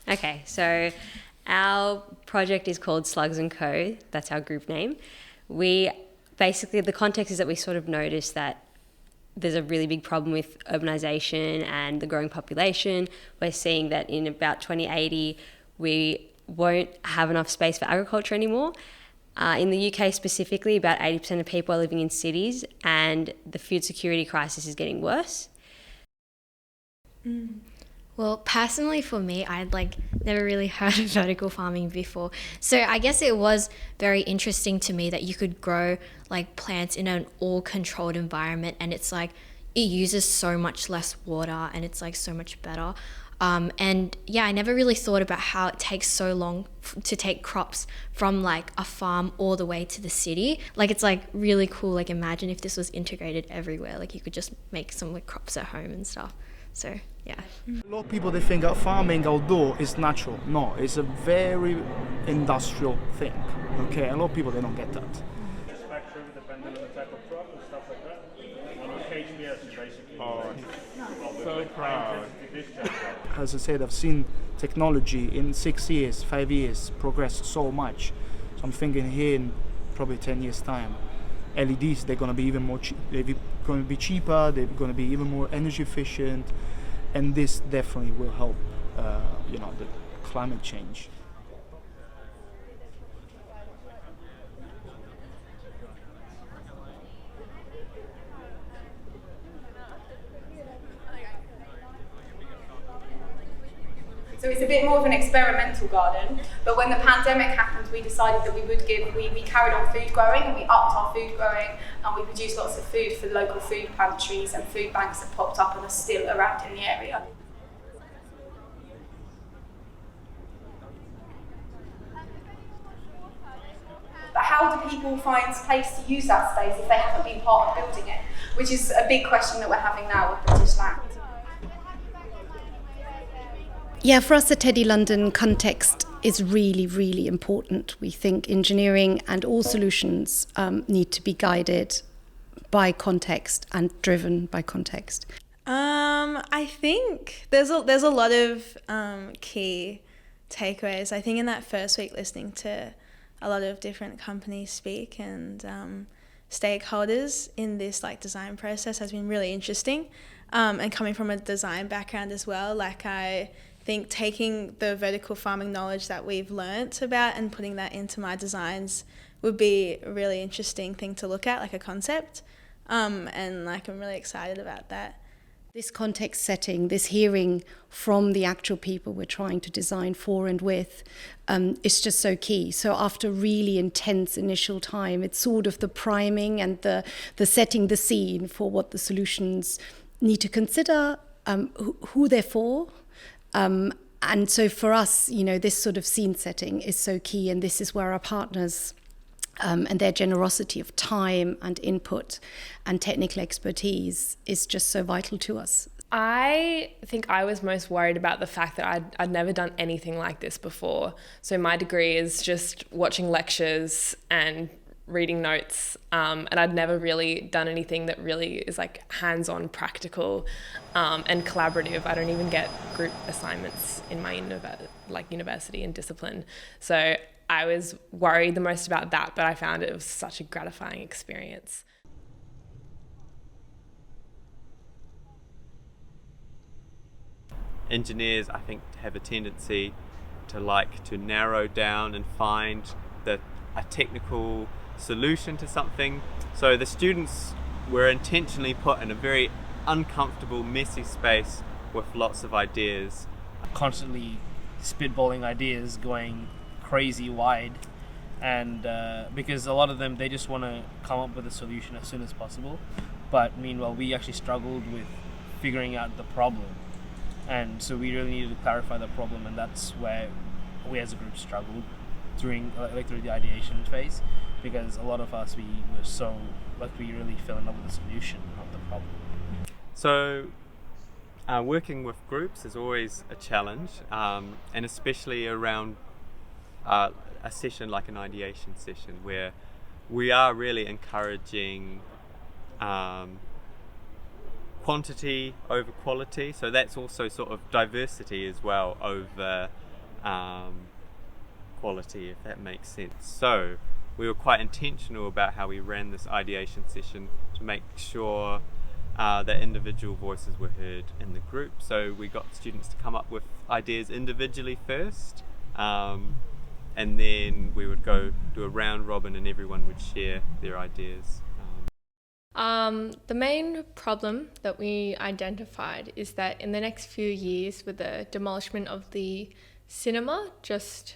Okay, so our project is called Slugs and Co. That's our group name. We basically, the context is that we sort of noticed that there's a really big problem with urbanisation and the growing population. We're seeing that in about 2080, we won't have enough space for agriculture anymore. In the UK specifically, about 80% of people are living in cities, and the food security crisis is getting worse. Well, personally for me, I'd never really heard of vertical farming before. So I guess it was very interesting to me that you could grow plants in an all controlled environment, and it's it uses so much less water, and it's so much better. And yeah, I never really thought about how it takes so long to take crops from a farm all the way to the city. It's really cool. Imagine if this was integrated everywhere. You could just make some crops at home and stuff. So yeah. A lot of people, they think farming outdoor is natural. No, it's a very industrial thing. Okay, a lot of people, they don't get that. Spectrum depending on the type of crop and stuff like that. On HBS basically. Oh, so proud. As I said, I've seen technology in 6 years, 5 years progress so much. So I'm thinking here in probably 10 years time, LEDs, they're going to be even more they're going to be cheaper, they're going to be even more energy efficient, and this definitely will help the climate change. So it's a bit more of an experimental garden, but when the pandemic happened, we decided that we carried on food growing, and we upped our food growing, and we produced lots of food for local food pantries and food banks that popped up and are still around in the area. But how do people find space to use that space if they haven't been part of building it? Which is a big question that we're having now with British land. Yeah, for us, the TEDI-London context is really, really important. We think engineering and all solutions need to be guided by context and driven by context. I think there's a lot of key takeaways. I think in that first week, listening to a lot of different companies speak and stakeholders in this design process has been really interesting. And coming from a design background as well, I think taking the vertical farming knowledge that we've learnt about and putting that into my designs would be a really interesting thing to look at, a concept. And I'm really excited about that. This context setting, this hearing from the actual people we're trying to design for and with, is just so key. So after really intense initial time, it's sort of the priming and the setting the scene for what the solutions need to consider, who they're for. And so for us, this sort of scene setting is so key, and this is where our partners and their generosity of time and input and technical expertise is just so vital to us. I think I was most worried about the fact that I'd never done anything like this before. So my degree is just watching lectures and reading notes, and I'd never really done anything that really is hands-on, practical, and collaborative. I don't even get group assignments in my university and discipline. So I was worried the most about that, but I found it was such a gratifying experience. Engineers, I think, have a tendency to narrow down and find a technical solution to something. So the students were intentionally put in a very uncomfortable, messy space with lots of ideas. Constantly spitballing ideas, going crazy wide, and because a lot of them, they just want to come up with a solution as soon as possible. But meanwhile, we actually struggled with figuring out the problem. And so we really needed to clarify the problem, and that's where we as a group struggled through the ideation phase, because a lot of us, we really fell in love with the solution, not the problem. So working with groups is always a challenge, and especially around a session like an ideation session, where we are really encouraging quantity over quality. So that's also sort of diversity as well over quality, if that makes sense. So we were quite intentional about how we ran this ideation session to make sure that individual voices were heard in the group. So we got students to come up with ideas individually first, and then we would go do a round robin and everyone would share their ideas. The main problem that we identified is that in the next few years, with the demolishment of the cinema just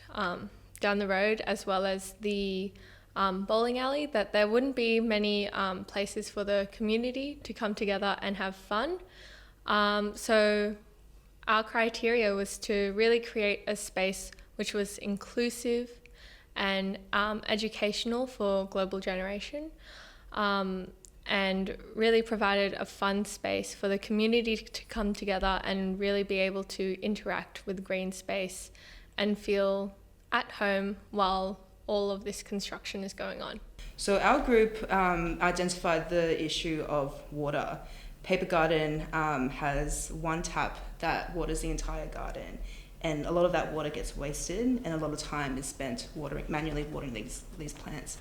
down the road, as well as the bowling alley, that there wouldn't be many places for the community to come together and have fun. So our criteria was to really create a space which was inclusive and educational for global generation, and really provided a fun space for the community to come together and really be able to interact with green space and feel at home while all of this construction is going on. So our group identified the issue of water. Paper Garden has one tap that waters the entire garden, and a lot of that water gets wasted and a lot of time is spent manually watering these plants.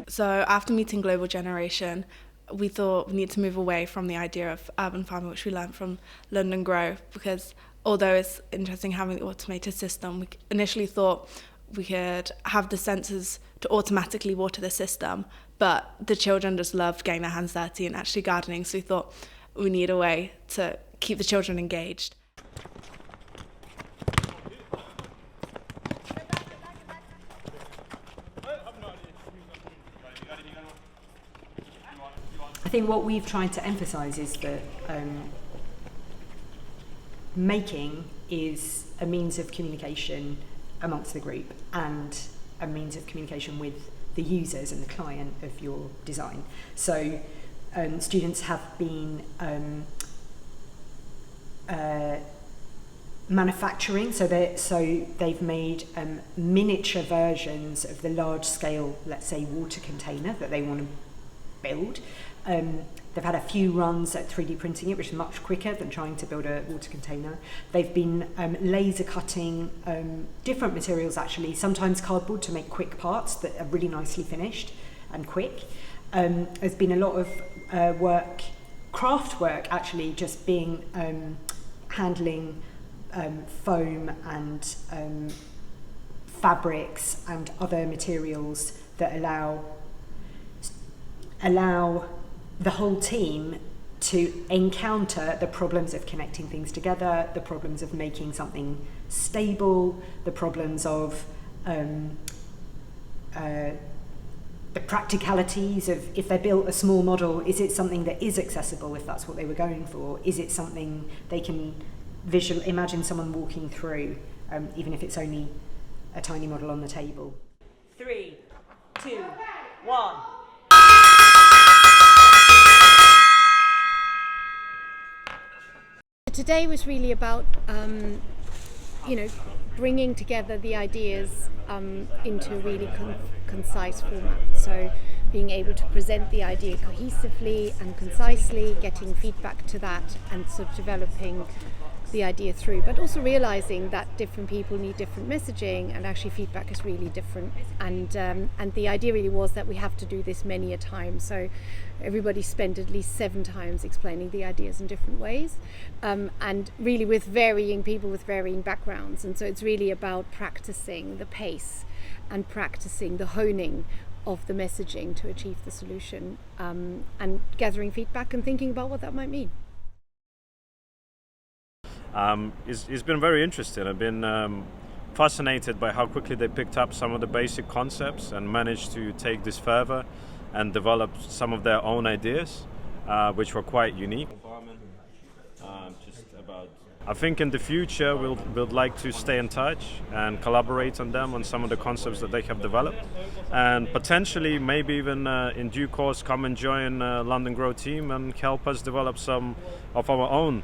So after meeting Global Generation, we thought we need to move away from the idea of urban farming, which we learned from London Grow, because although it's interesting having the automated system, we initially thought we could have the sensors to automatically water the system, but the children just loved getting their hands dirty and actually gardening, so we thought we need a way to keep the children engaged. I think what we've tried to emphasise is that making is a means of communication amongst the group and a means of communication with the users and the client of your design. So students have been manufacturing, so they've made miniature versions of the large scale, let's say, water container that they want to build. They've had a few runs at 3D printing it, which is much quicker than trying to build a water container. They've been laser cutting different materials, actually, sometimes cardboard, to make quick parts that are really nicely finished and quick. There's been a lot of craft work actually, just being handling foam and fabrics and other materials that allow the whole team to encounter the problems of connecting things together, the problems of making something stable, the problems of the practicalities of, if they built a small model, is it something that is accessible if that's what they were going for? Is it something they can imagine someone walking through, even if it's only a tiny model on the table? 3, 2, 1. Today was really about, bringing together the ideas into a really concise format. So being able to present the idea cohesively and concisely, getting feedback to that, and sort of developing the idea through, but also realizing that different people need different messaging, and actually feedback is really different. And the idea really was that we have to do this many a time. So everybody spent at least 7 times explaining the ideas in different ways, and really with varying people with varying backgrounds. And so it's really about practicing the pace and practicing the honing of the messaging to achieve the solution, and gathering feedback and thinking about what that might mean. It's been very interesting. I've been fascinated by how quickly they picked up some of the basic concepts and managed to take this further and develop some of their own ideas, which were quite unique. I think in the future we'll like to stay in touch and collaborate on them, on some of the concepts that they have developed, and potentially maybe even in due course come and join London Grow team and help us develop some of our own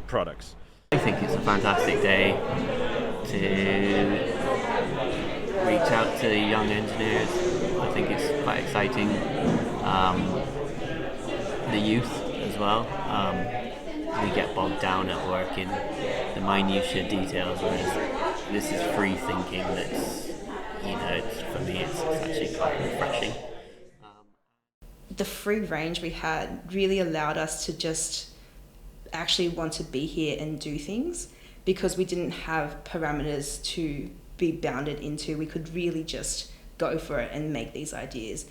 products. I think it's a fantastic day to reach out to young engineers. I think it's quite exciting. The youth as well. we get bogged down at work in the minutiae details, whereas this is free thinking that's, for me it's actually quite refreshing. The free range we had really allowed us to just actually want to be here and do things, because we didn't have parameters to be bounded into. We could really just go for it and make these ideas.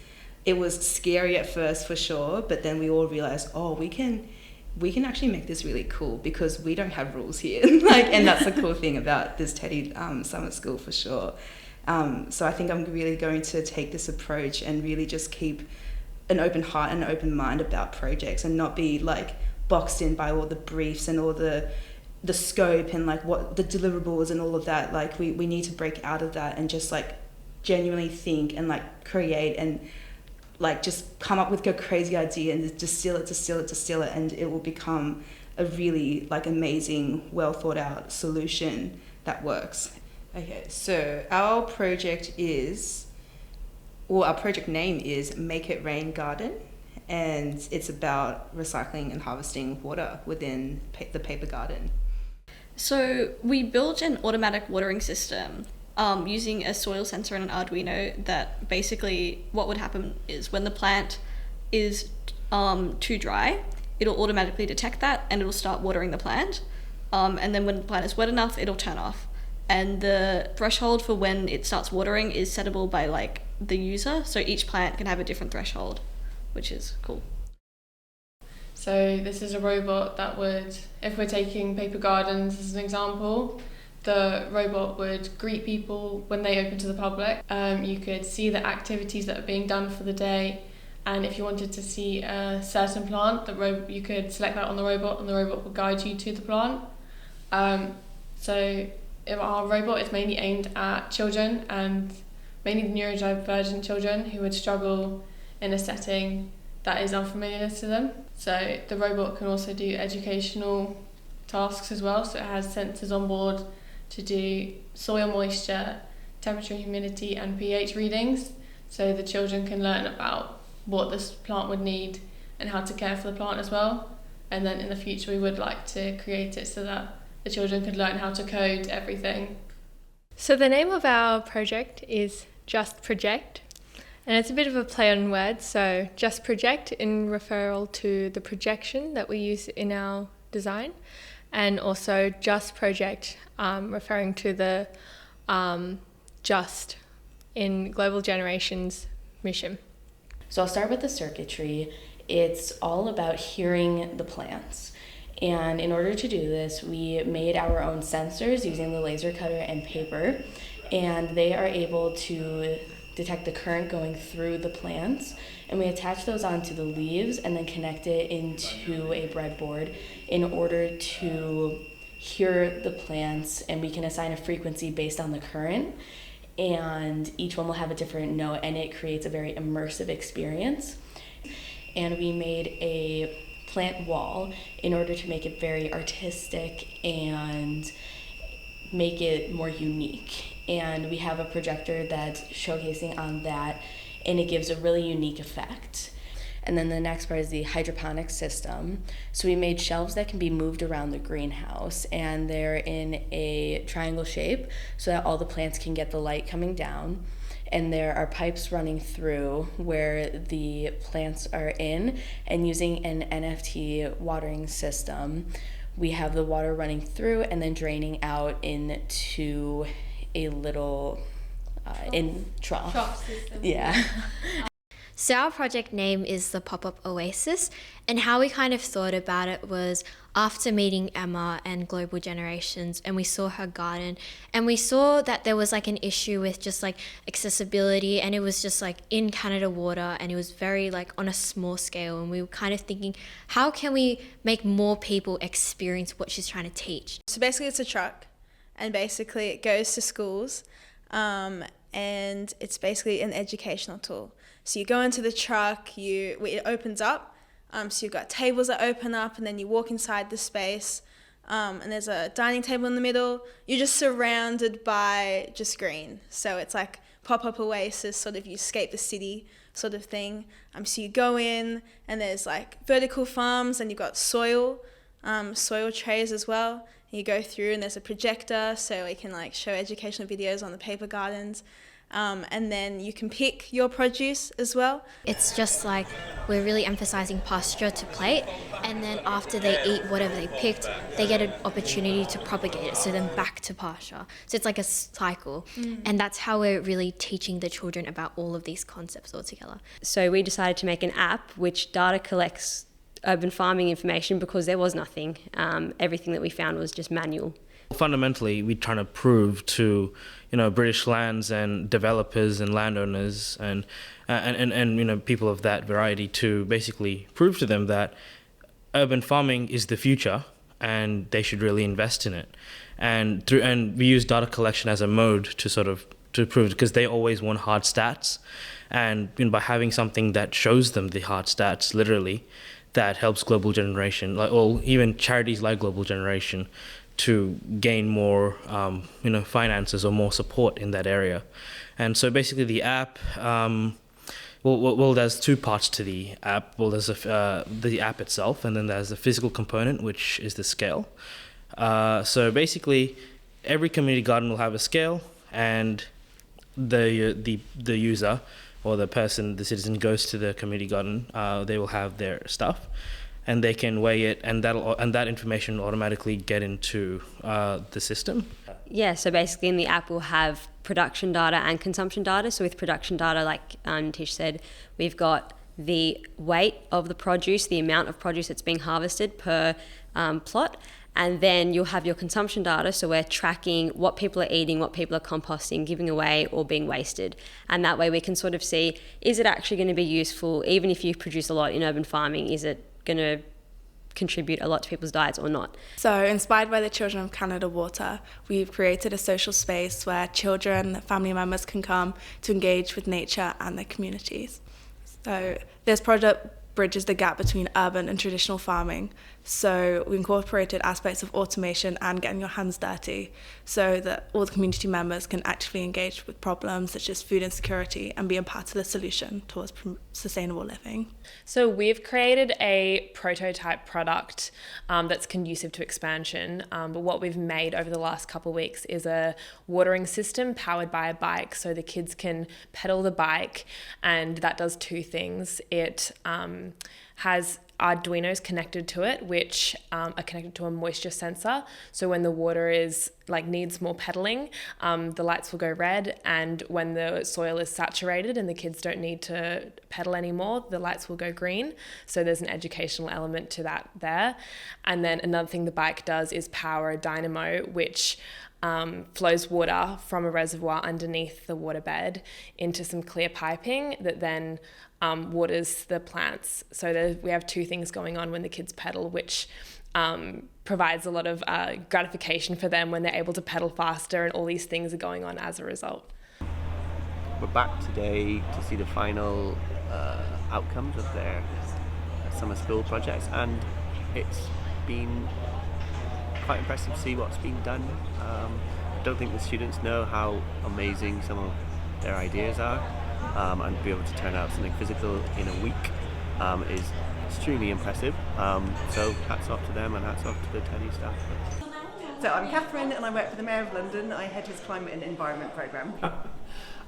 It was scary at first for sure, but then we all realized, we can actually make this really cool because we don't have rules here. And that's the cool thing about this TEDI summer school for sure. So I think I'm really going to take this approach and really just keep an open heart and an open mind about projects, and not be boxed in by all the briefs and all the scope and what the deliverables and all of that. We need to break out of that and just genuinely think and create and just come up with a crazy idea and distill it, and it will become a really amazing, well thought out solution that works. Okay, so our project name is Make It Rain Garden, and it's about recycling and harvesting water within the paper garden. So we built an automatic watering system using a soil sensor and an Arduino. That basically what would happen is when the plant is too dry, it'll automatically detect that and it'll start watering the plant. And then when the plant is wet enough, it'll turn off. And the threshold for when it starts watering is settable by the user. So each plant can have a different threshold, which is cool. So this is a robot that would, if we're taking paper gardens as an example, the robot would greet people when they open to the public. You could see the activities that are being done for the day, and if you wanted to see a certain plant, you could select that on the robot, and the robot will guide you to the plant. So if our robot is mainly aimed at children, and mainly neurodivergent children who would struggle in a setting that is unfamiliar to them. So the robot can also do educational tasks as well. So it has sensors on board to do soil moisture, temperature, humidity, and pH readings. So the children can learn about what this plant would need and how to care for the plant as well. And then in the future, we would like to create it so that the children could learn how to code everything. So the name of our project is Just Project, and it's a bit of a play on words. So Just Project in referral to the projection that we use in our design, and also Just Project referring to the Just in Global Generation's mission. So I'll start with the circuitry. It's all about hearing the plants. And in order to do this, we made our own sensors using the laser cutter and paper, and they are able to detect the current going through the plants, and we attach those onto the leaves and then connect it into a breadboard in order to hear the plants, and we can assign a frequency based on the current, and each one will have a different note, and it creates a very immersive experience. And we made a plant wall in order to make it very artistic and make it more unique. And we have a projector that's showcasing on that, and it gives a really unique effect. And then the next part is the hydroponic system. So we made shelves that can be moved around the greenhouse, and they're in a triangle shape so that all the plants can get the light coming down. And there are pipes running through where the plants are in, and using an NFT watering system, we have the water running through and then draining out into a little trough system. Yeah. So our project name is the Pop-Up Oasis, and how we kind of thought about it was after meeting Emma and Global Generations, and we saw her garden, and we saw that there was an issue with just accessibility, and it was just in Canada water, and it was very on a small scale, and we were kind of thinking, how can we make more people experience what she's trying to teach? So basically it's a truck, and basically it goes to schools, and it's basically an educational tool. So you go into the truck, it opens up, so you've got tables that open up, and then you walk inside the space, and there's a dining table in the middle. You're just surrounded by just green. So it's like pop-up oasis, sort of you escape the city sort of thing. So you go in, and there's vertical farms, and you've got soil soil trays as well. You go through and there's a projector so we can like show educational videos on the paper gardens. And then you can pick your produce as well. It's just like we're really emphasizing pasture to plate, and then after they eat whatever they picked, they get an opportunity to propagate it, so then back to pasture. So it's like a cycle, and that's how we're really teaching the children about all of these concepts all together. So we decided to make an app which data collects urban farming information because there was nothing. Everything that we found was just manual. Fundamentally, we're trying to prove to, British lands and developers and landowners and people of that variety to basically prove to them that urban farming is the future and they should really invest in it. And we use data collection as a mode to prove it, because they always want hard stats, and by having something that shows them the hard stats, literally, that helps Global Generation, or even charities like Global Generation, to gain more, finances or more support in that area. And so basically the app, there's two parts to the app. Well, there's the app itself, and then there's the physical component, which is the scale. So basically, every community garden will have a scale, and the user or the citizen goes to the community garden. They will have their stuff, and they can weigh it, and that information will automatically get into the system. Yeah, so basically in the app we'll have production data and consumption data. So with production data, like Tish said, we've got the weight of the produce, the amount of produce that's being harvested per plot, and then you'll have your consumption data. So we're tracking what people are eating, what people are composting, giving away, or being wasted. And that way we can sort of see, is it actually going to be useful, even if you produce a lot in urban farming, is it going to contribute a lot to people's diets or not? So, inspired by the Children of Canada Water, we've created a social space where children, family members can come to engage with nature and their communities. So this project bridges the gap between urban and traditional farming. So we incorporated aspects of automation and getting your hands dirty so that all the community members can actively engage with problems such as food insecurity and be a part of the solution towards sustainable living. So we've created a prototype product that's conducive to expansion, but what we've made over the last couple of weeks is a watering system powered by a bike, so the kids can pedal the bike, and that does two things. It has Arduinos connected to it, which are connected to a moisture sensor. So when the water needs more pedaling, the lights will go red, and when the soil is saturated and the kids don't need to pedal anymore, the lights will go green. So there's an educational element to that there. And then another thing the bike does is power a dynamo, which flows water from a reservoir underneath the waterbed into some clear piping that then waters the plants. So we have two things going on when the kids pedal, which provides a lot of gratification for them when they're able to pedal faster, and all these things are going on as a result. We're back today to see the final outcomes of their summer school projects, and it's been quite impressive to see what's been done. I don't think the students know how amazing some of their ideas are, and to be able to turn out something physical in a week is extremely impressive. So hats off to them and hats off to the TEDI staff. So I'm Catherine and I work for the Mayor of London. I head his Climate and Environment Programme.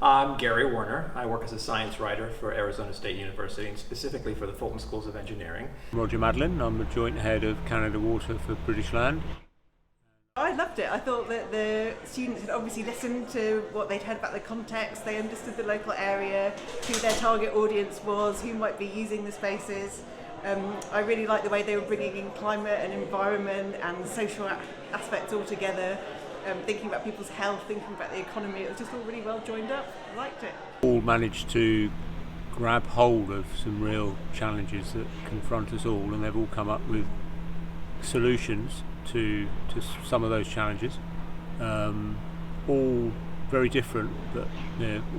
I'm Gary Warner. I work as a science writer for Arizona State University, and specifically for the Fulton Schools of Engineering. Roger Madlin. I'm the joint head of Canada Water for British Land. I loved it. I thought that the students had obviously listened to what they'd heard about the context, they understood the local area, who their target audience was, who might be using the spaces. I really liked the way they were bringing in climate and environment and social aspects all together, thinking about people's health, thinking about the economy. It was just all really well joined up. I liked it. All managed to grab hold of some real challenges that confront us all, and they've all come up with solutions to some of those challenges, all very different, but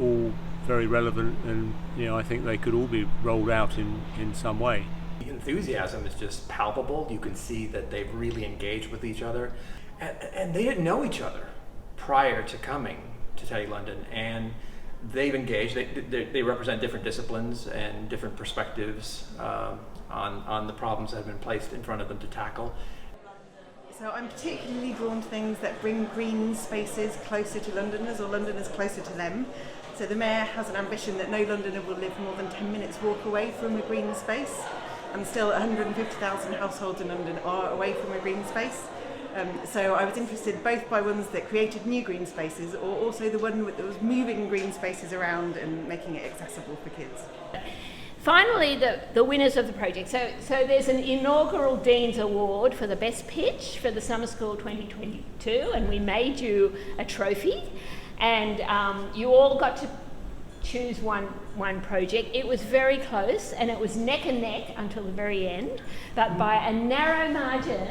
all very relevant, and I think they could all be rolled out in some way. The enthusiasm is just palpable. You can see that they've really engaged with each other, and they didn't know each other prior to coming to TEDI-London, and they've engaged. They represent different disciplines and different perspectives on the problems that have been placed in front of them to tackle. So I'm particularly drawn to things that bring green spaces closer to Londoners or Londoners closer to them. So the Mayor has an ambition that no Londoner will live more than 10 minutes walk away from a green space, and still 150,000 households in London are away from a green space. So I was interested both by ones that created new green spaces or also the one that was moving green spaces around and making it accessible for kids. Finally, the winners of the project. So there's an inaugural Dean's Award for the best pitch for the Summer School 2022, and we made you a trophy, and you all got to choose one project. It was very close, and it was neck and neck until the very end, but by a narrow margin,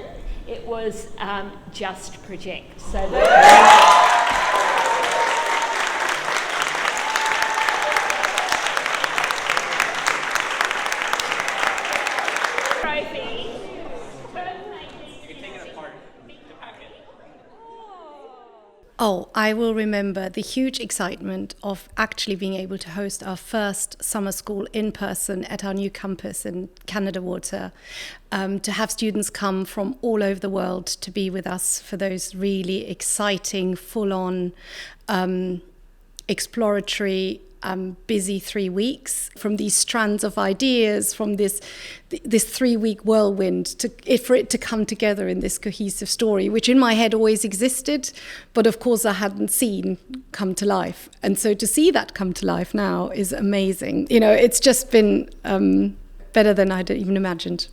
it was Just Project. So Oh, I will remember the huge excitement of actually being able to host our first summer school in person at our new campus in Canada Water, to have students come from all over the world to be with us for those really exciting, full-on, exploratory, busy 3 weeks, from these strands of ideas, from this 3-week whirlwind, for it to come together in this cohesive story, which in my head always existed, but of course I hadn't seen come to life. And so to see that come to life now is amazing. You know, it's just been better than I'd even imagined.